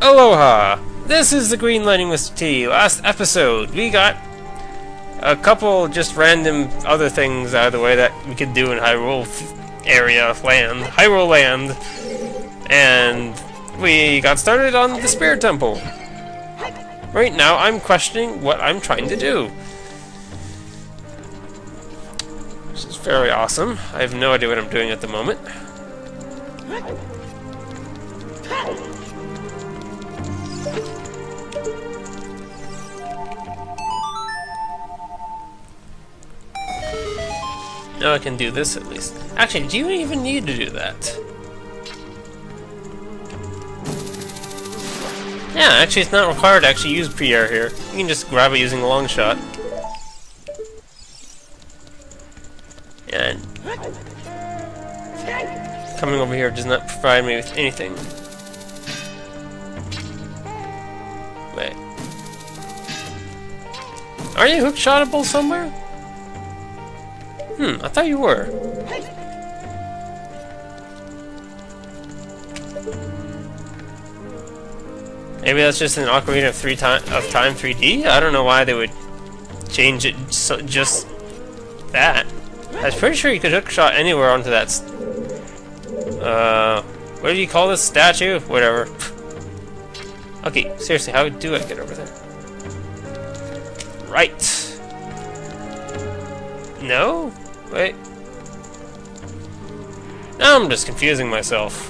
Aloha! This is the Green Lighting Mr. T. Last episode, we got a couple just random other things out of the way that we could do in Hyrule land, and we got started on the Spirit Temple. Right now, I'm questioning what I'm trying to do. Which is very awesome. I have no idea what I'm doing at the moment. Now I can do this at least. Actually, do you even need to do that? Yeah, actually it's not required to actually use Pierre here. You can just grab it using a long shot. And coming over here does not provide me with anything. Wait. Are you hook-shotable somewhere? I thought you were. Maybe that's just an Ocarina of Time 3D? I don't know why they would change it just that. I was pretty sure you could hookshot anywhere onto that. What do you call this statue? Whatever. Okay, seriously, how do I get over there? Right. No? Wait. Now I'm just confusing myself.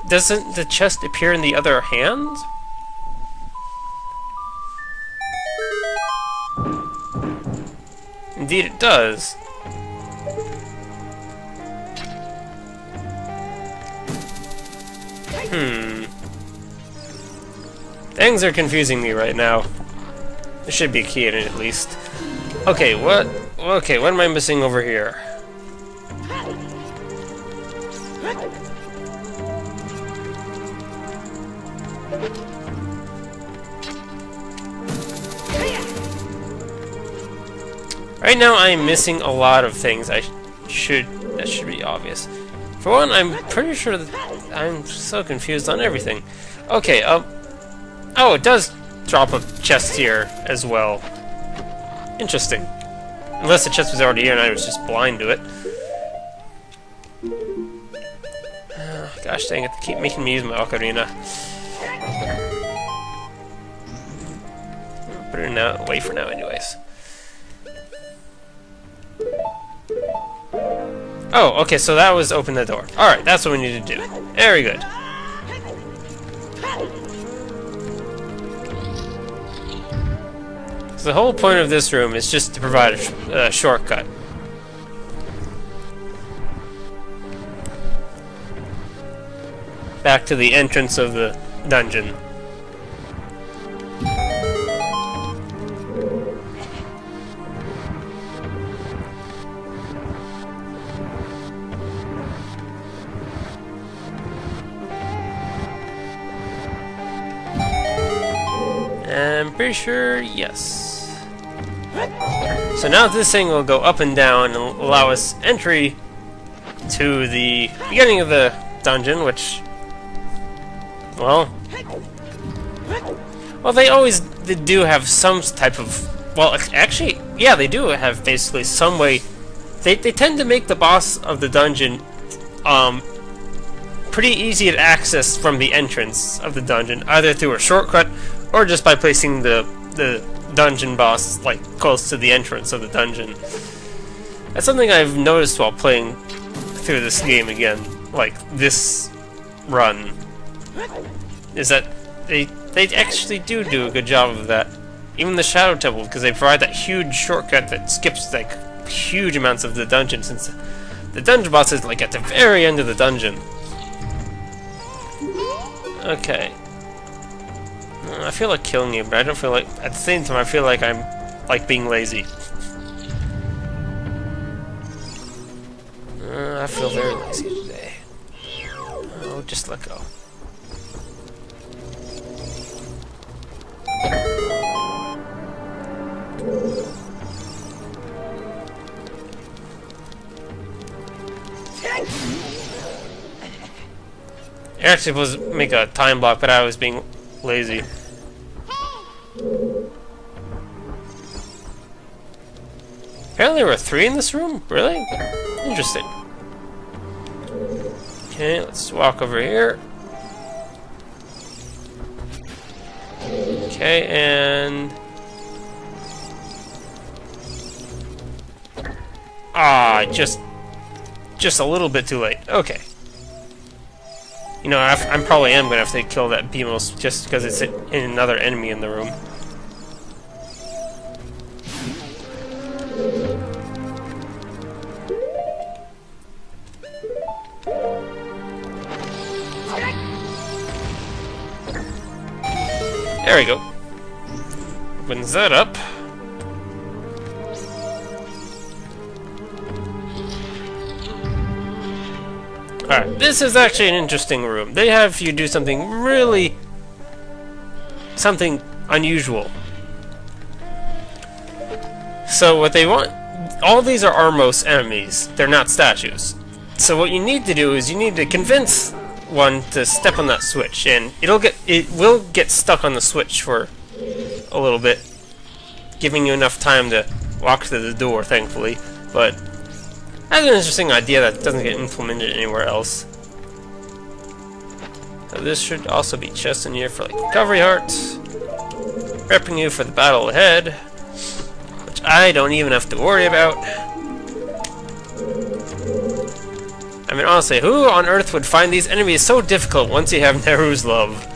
Doesn't the chest appear in the other hand? Indeed it does. Things are confusing me right now. There should be a key in it at least. Okay, what am I missing over here? Right now I'm missing a lot of things. That should be obvious. For one, I'm pretty sure that I'm so confused on everything. Okay, oh, it does drop a chest here as well. Interesting. Unless the chest was already here and I was just blind to it. Gosh dang it, they keep making me use my Ocarina. I'll put it away for now anyways. Oh, okay, so that was open the door. Alright, that's what we need to do. Very good. So the whole point of this room is just to provide a shortcut. Back to the entrance of the dungeon. I'm pretty sure, yes. So now this thing will go up and down and allow us entry to the beginning of the dungeon, which, well, they do have some type of, well, actually, yeah, they do have basically some way. They tend to make the boss of the dungeon pretty easy to access from the entrance of the dungeon, either through a shortcut or just by placing the dungeon boss like close to the entrance of the dungeon. That's something I've noticed while playing through this game again, like this run, is that they actually do a good job of that. Even the Shadow Temple, because they provide that huge shortcut that skips like huge amounts of the dungeon, since the dungeon boss is like at the very end of the dungeon. Okay. I feel like killing you, but I don't feel like... At the same time, I feel like I'm, like, being lazy. I feel very lazy today. Oh, just let go. It actually was make a time block, but I was being lazy. Apparently there were 3 in this room? Really? Interesting. Okay, let's walk over here. Okay, and... Ah, just a little bit too late. Okay. You know, I probably am going to have to kill that Beamos just because it's another enemy in the room. There we go. Opens that up. Alright, this is actually an interesting room. They have you do something unusual. So what they want, all these are Armos enemies. They're not statues. So what you need to do is you need to convince one to step on that switch, and it will get stuck on the switch for a little bit, giving you enough time to walk to the door, thankfully. But that's an interesting idea that doesn't get implemented anywhere else. So this should also be chests in here for like recovery hearts, prepping you for the battle ahead, which I don't even have to worry about. I mean, honestly, who on earth would find these enemies so difficult once you have Nehru's love?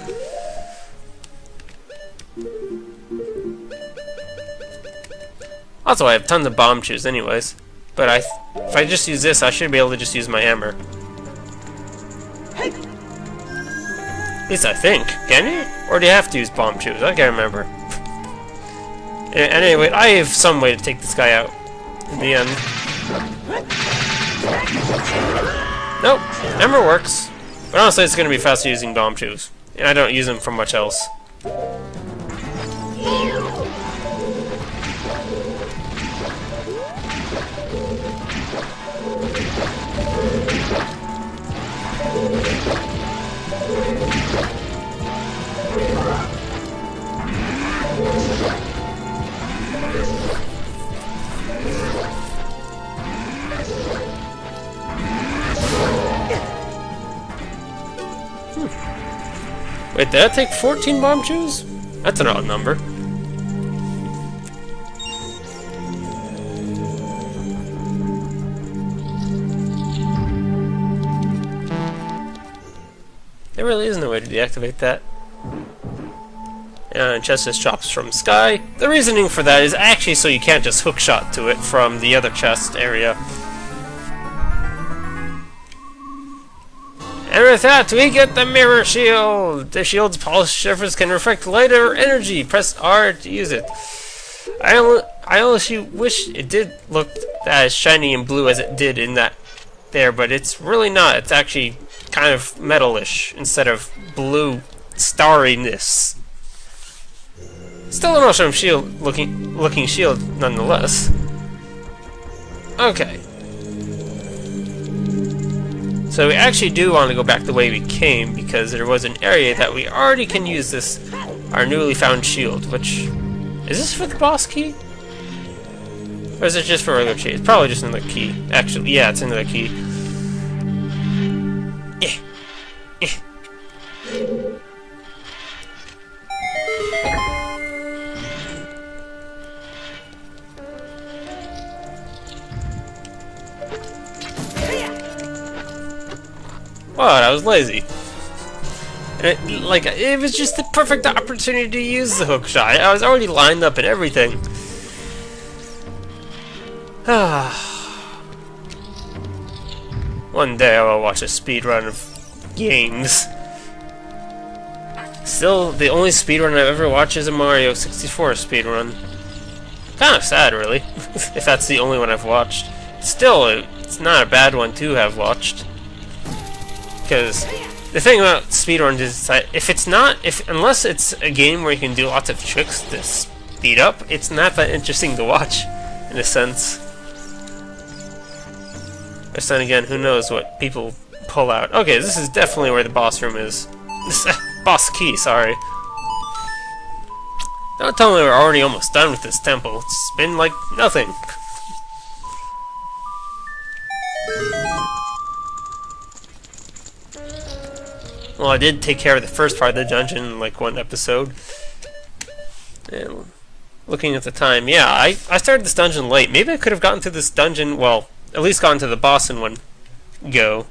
Also, I have tons of bomb chews anyways. But if I just use this, I should be able to just use my hammer. At least I think. Can you? Or do you have to use bomb chews? I can't remember. Anyway, I have some way to take this guy out in the end. Nope, hammer works. But honestly, it's going to be faster using bomb chews. And I don't use them for much else. Wait, did that take 14 bomb chews? That's an odd number. There really isn't a way to deactivate that. And chest just drops from sky. The reasoning for that is actually so you can't just hookshot to it from the other chest area. And with that, we get the mirror shield! The shield's polished surface can reflect light or energy. Press R to use it. I honestly wish it did look as shiny and blue as it did in that there, but it's really not. It's actually kind of metalish instead of blue starriness. Still an awesome shield looking shield nonetheless. Okay. So we actually do want to go back the way we came, because there was an area that we already can use this, our newly found shield, which... Is this for the boss key? Or is it just for a regular key? It's probably just another key. Actually, yeah, it's another key. Wow, I was lazy. And it was just the perfect opportunity to use the hook shot. I was already lined up and everything. One day I will watch a speedrun of games. Still, the only speedrun I've ever watched is a Mario 64 speedrun. Kind of sad, really, if that's the only one I've watched. Still, it's not a bad one to have watched. Because the thing about speedruns is that unless it's a game where you can do lots of tricks to speed up, it's not that interesting to watch, in a sense. But then again, who knows what people pull out. Okay, this is definitely where the boss room is. This boss key, sorry. Don't tell me we're already almost done with this temple. It's been like nothing. Well, I did take care of the first part of the dungeon in like one episode. And looking at the time, yeah, I started this dungeon late. Maybe I could have gotten to this dungeon, well, at least gotten to the boss in one go.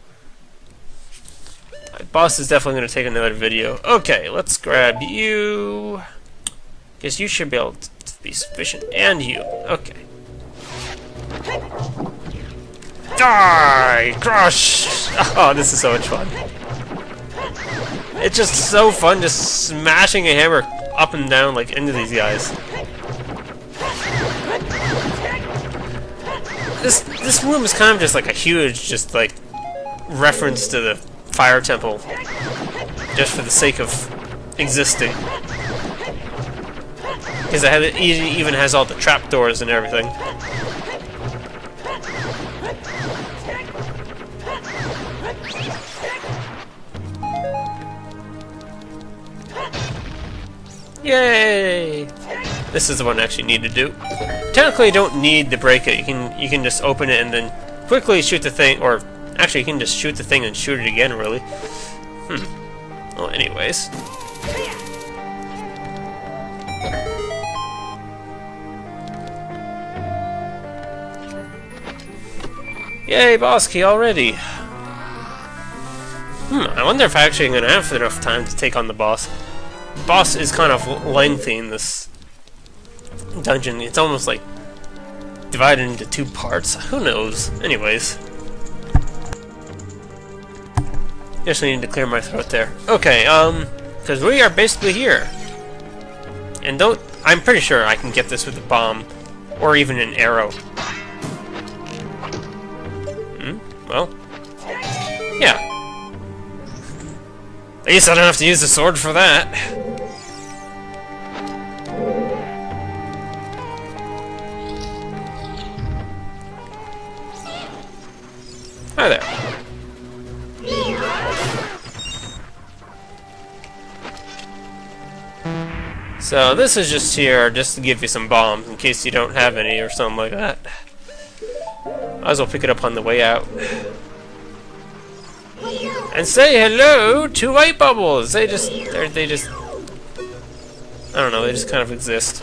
Boss is definitely going to take another video. Okay, let's grab you. Guess you should be able to be sufficient. And you. Okay. Die! Crush! Oh, this is so much fun. It's just so fun just smashing a hammer up and down like into these guys. This room is kind of just like a huge just like reference to the fire temple just for the sake of existing. Because it even has all the trapdoors and everything. Yay! This is the one I actually need to do. Technically, you don't need to break it. You can just open it and then quickly shoot the thing, or actually, you can just shoot the thing and shoot it again. Really. Well, anyways. Yay, boss key already. I wonder if I actually am gonna have enough time to take on the boss. The boss is kind of lengthy in this dungeon. It's almost like divided into two parts. Who knows? Anyways. Just need to clear my throat there. Okay, because we are basically here. And I'm pretty sure I can get this with a bomb. Or even an arrow. Well. Yeah. At least I don't have to use the sword for that. Hi there. So this is just here just to give you some bombs in case you don't have any or something like that. Might as well pick it up on the way out. And say hello to white bubbles. They just I don't know, they just kind of exist.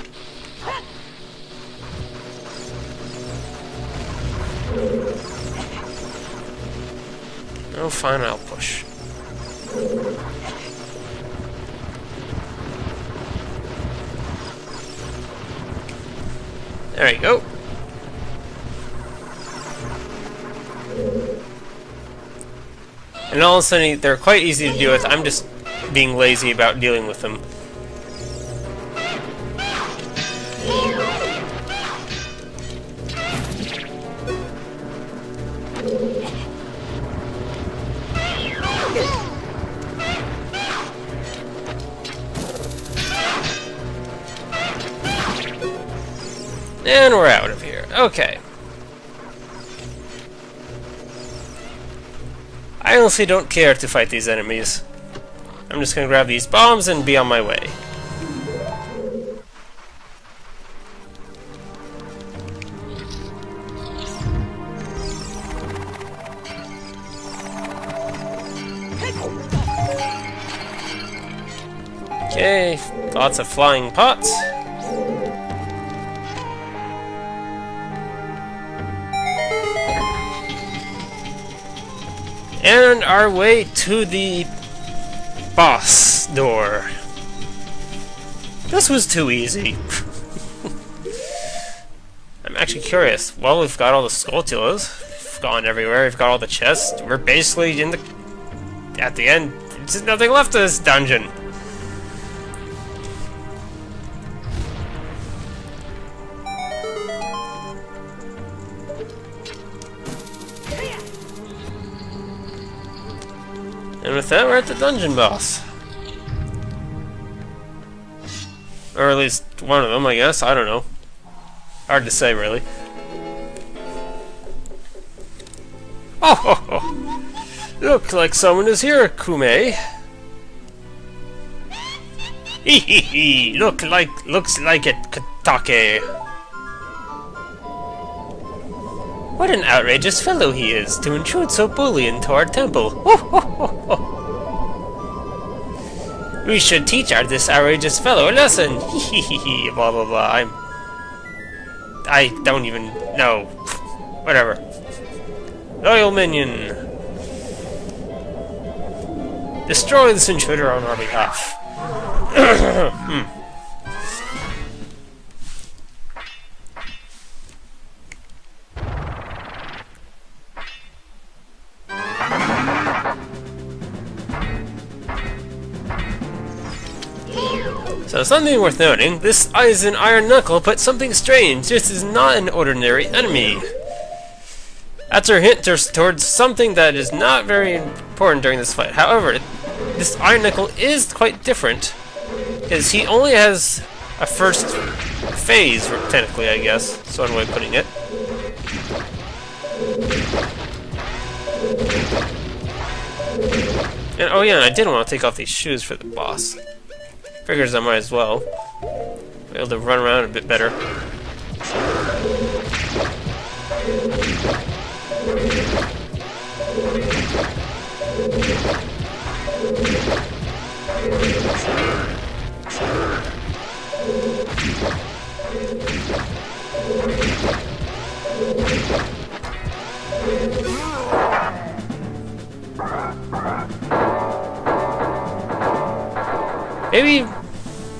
Oh, fine, I'll push. There you go. And all of a sudden, they're quite easy to deal with. I'm just being lazy about dealing with them. And we're out of here. Okay. I honestly don't care to fight these enemies. I'm just gonna grab these bombs and be on my way. Okay, lots of flying pots. And our way to the boss door. This was too easy. I'm actually curious. Well, we've got all the Skulltulas. We've gone everywhere. We've got all the chests. We're basically in the... At the end, there's nothing left of this dungeon. And with that, we're at the dungeon boss. Or at least one of them, I guess. I don't know. Hard to say, really. Oh, ho, ho. Looks like someone is here, Kume. Hee hee hee. Looks like it, Katake. What an outrageous fellow he is to intrude so boldly into our temple. Ho, ho, ho, ho. We should teach this outrageous fellow a lesson. Hee hee hee hee. Blah blah blah. I don't even know. Whatever. Loyal minion. Destroy this intruder on our behalf. So, something worth noting, this is an iron knuckle, but something strange. This is not an ordinary enemy. That's our hint towards something that is not very important during this fight. However, this iron knuckle is quite different, because he only has a first phase, technically, I guess. That's one way of putting it. And oh yeah, I did want to take off these shoes for the boss. Figures I might as well. Be able to run around a bit better.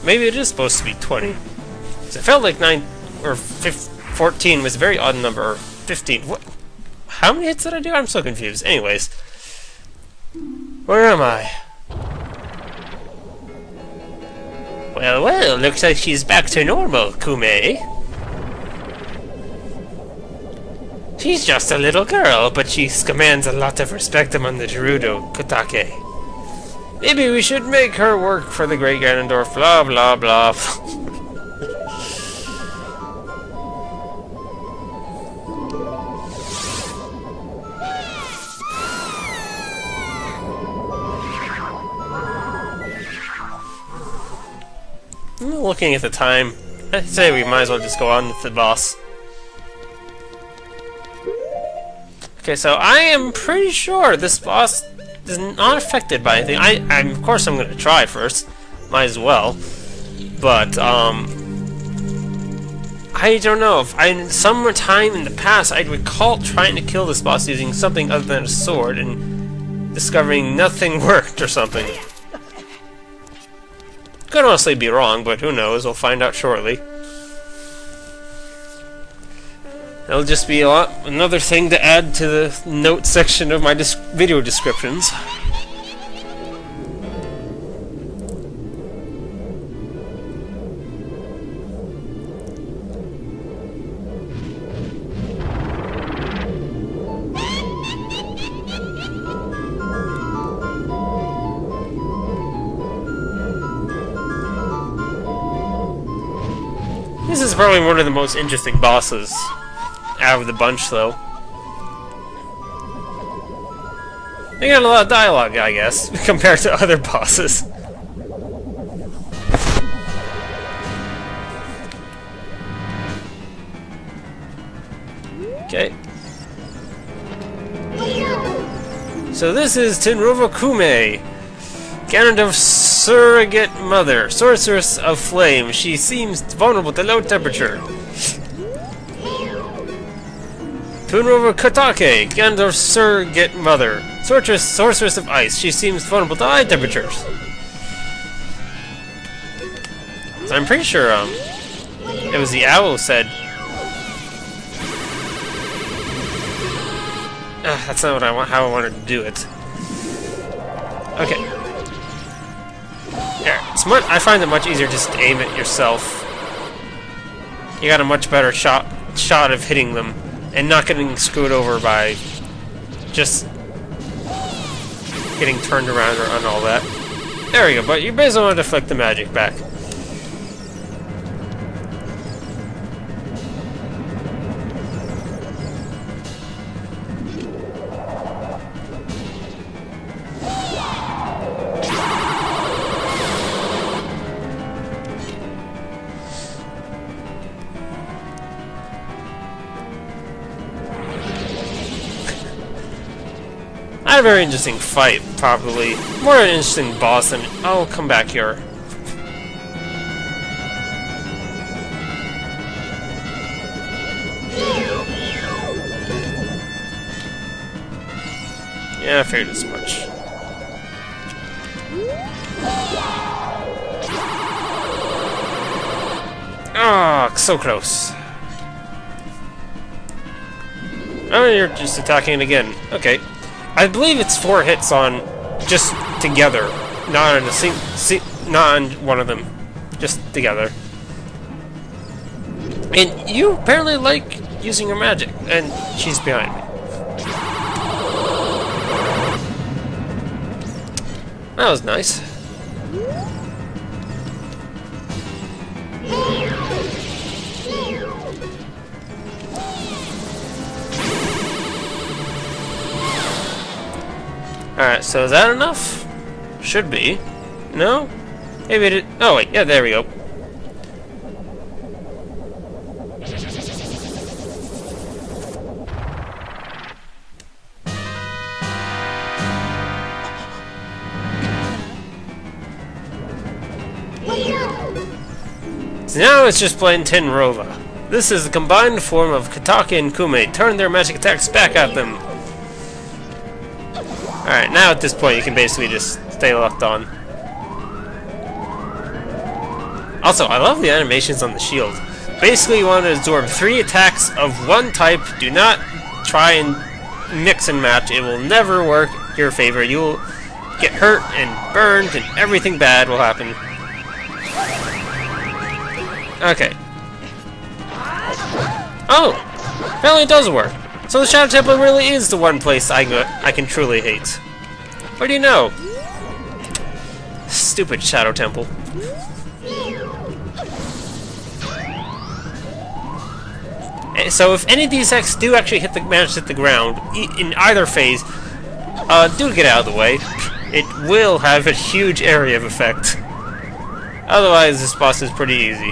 Maybe it is supposed to be 20. 'Cause it felt like 9 or 14 was a very odd number. Or 15. What? How many hits did I do? I'm so confused. Anyways, where am I? Well, well, looks like she's back to normal, Kume. She's just a little girl, but she commands a lot of respect among the Gerudo, Katake. Maybe we should make her work for the Great Ganondorf, blah blah blah. Looking at the time, I'd say we might as well just go on with the boss. Okay, so I am pretty sure this boss is not affected by anything. Of course I'm going to try first. Might as well. But, I don't know. If some time in the past, I recall trying to kill this boss using something other than a sword and discovering nothing worked or something. Could honestly be wrong, but who knows? We'll find out shortly. It'll just be another thing to add to the notes section of my video descriptions. This is probably one of the most interesting bosses out of the bunch, though. They got a lot of dialogue, I guess, compared to other bosses. Okay. So this is Tenrova Kume, Ganondorf's surrogate mother, sorceress of flame. She seems vulnerable to low temperature. Tenrova Katake, Ganondorf's surrogate mother, sorceress of ice. She seems vulnerable to high temperatures. So I'm pretty sure it was the owl who said. That's not what I want. How I wanted to do it. Okay. Yeah, I find it much easier just to aim it yourself. You got a much better shot of hitting them and not getting screwed over by just getting turned around or on all that. There we go. But you basically want to deflect the magic back. Not a very interesting fight, probably. More an interesting boss than... Oh, come back here. Yeah, I figured as much. Ah, so close. Oh, you're just attacking it again. Okay. I believe it's 4 hits on just together, not on not on one of them, just together. And you apparently like using your magic, and she's behind me. That was nice. Alright, so is that enough? Should be. No? Maybe it... Oh, wait. Yeah, there we go. So now it's just plain Tenrova. This is a combined form of Katake and Kume. Turn their magic attacks back at them. Alright, now at this point you can basically just stay locked on. Also, I love the animations on the shield. Basically, you want to absorb 3 attacks of one type. Do not try and mix and match. It will never work in your favor. You will get hurt and burned and everything bad will happen. Okay. Oh! Apparently it does work. So the Shadow Temple really is the one place I can truly hate. What do you know? Stupid Shadow Temple. So if any of these X do actually manage to hit the ground, in either phase, do get out of the way. It will have a huge area of effect. Otherwise, this boss is pretty easy.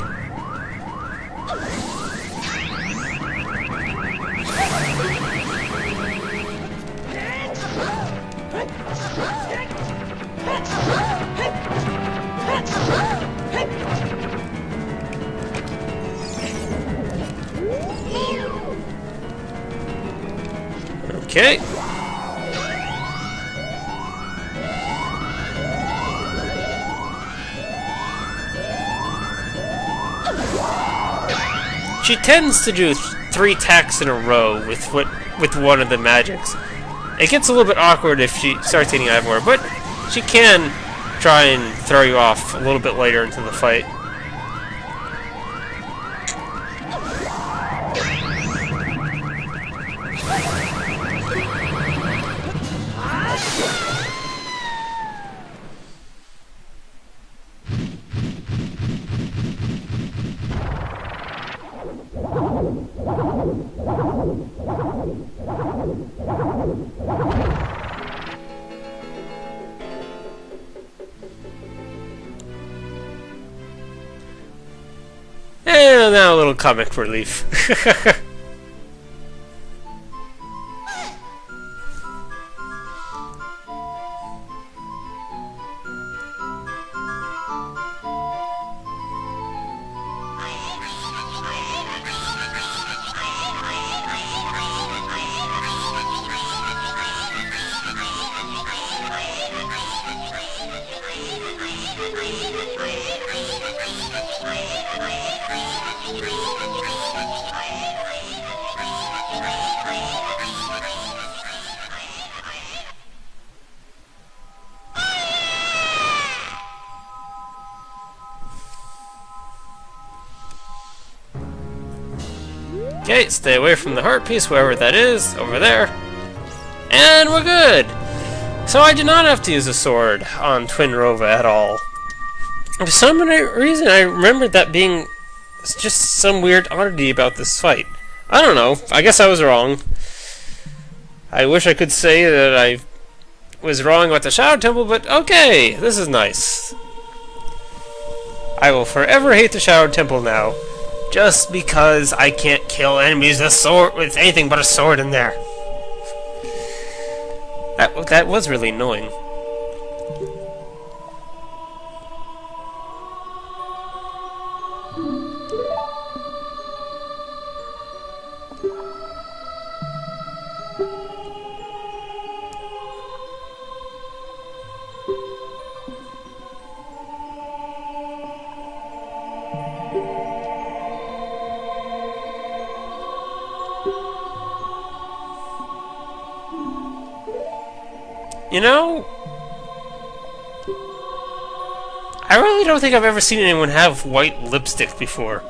Okay. She tends to do 3 attacks in a row with one of the magics. It gets a little bit awkward if she starts hitting Ivor, but she can try and throw you off a little bit later into the fight. And now a little comic relief. Okay, stay away from the heart piece, wherever that is, over there. And we're good! So I did not have to use a sword on Twinrova at all. For some reason, I remembered that being just some weird oddity about this fight. I don't know. I guess I was wrong. I wish I could say that I was wrong about the Shadow Temple, but okay, this is nice. I will forever hate the Shadow Temple now, just because I can't kill enemies with anything but a sword in there. That was really annoying. You know, I really don't think I've ever seen anyone have white lipstick before.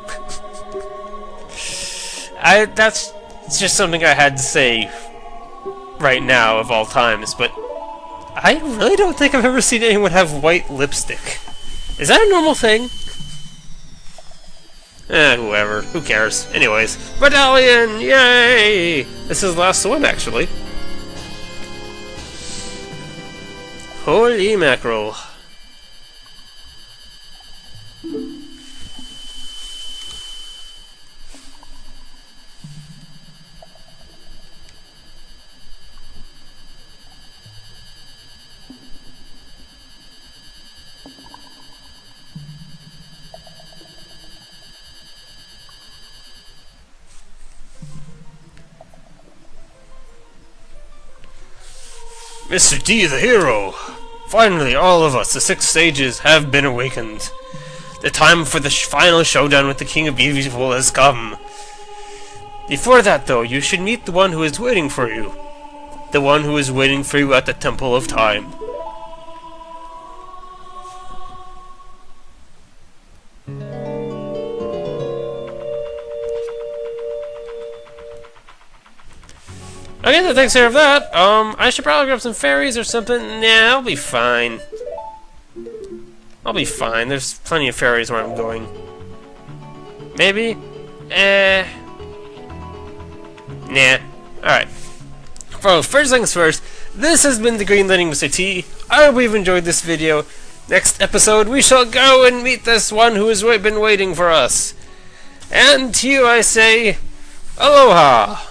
That's just something I had to say right now of all times, but I really don't think I've ever seen anyone have white lipstick. Is that a normal thing? Whoever. Who cares? Anyways, Medallion! Yay! This is the last swim, actually. Holy mackerel. Mr. D, the hero! Finally, all of us, the 6 sages, have been awakened. The time for the final showdown with the King of Evil has come. Before that, though, you should meet the one who is waiting for you. The one who is waiting for you at the Temple of Time. Okay, that takes care of that. I should probably grab some fairies or something. Nah, I'll be fine. I'll be fine. There's plenty of fairies where I'm going. Maybe? Nah. Alright. Well, first things first, this has been the Green Lighting Mr. T. I hope you've enjoyed this video. Next episode, we shall go and meet this one who has been waiting for us. And to you I say, aloha!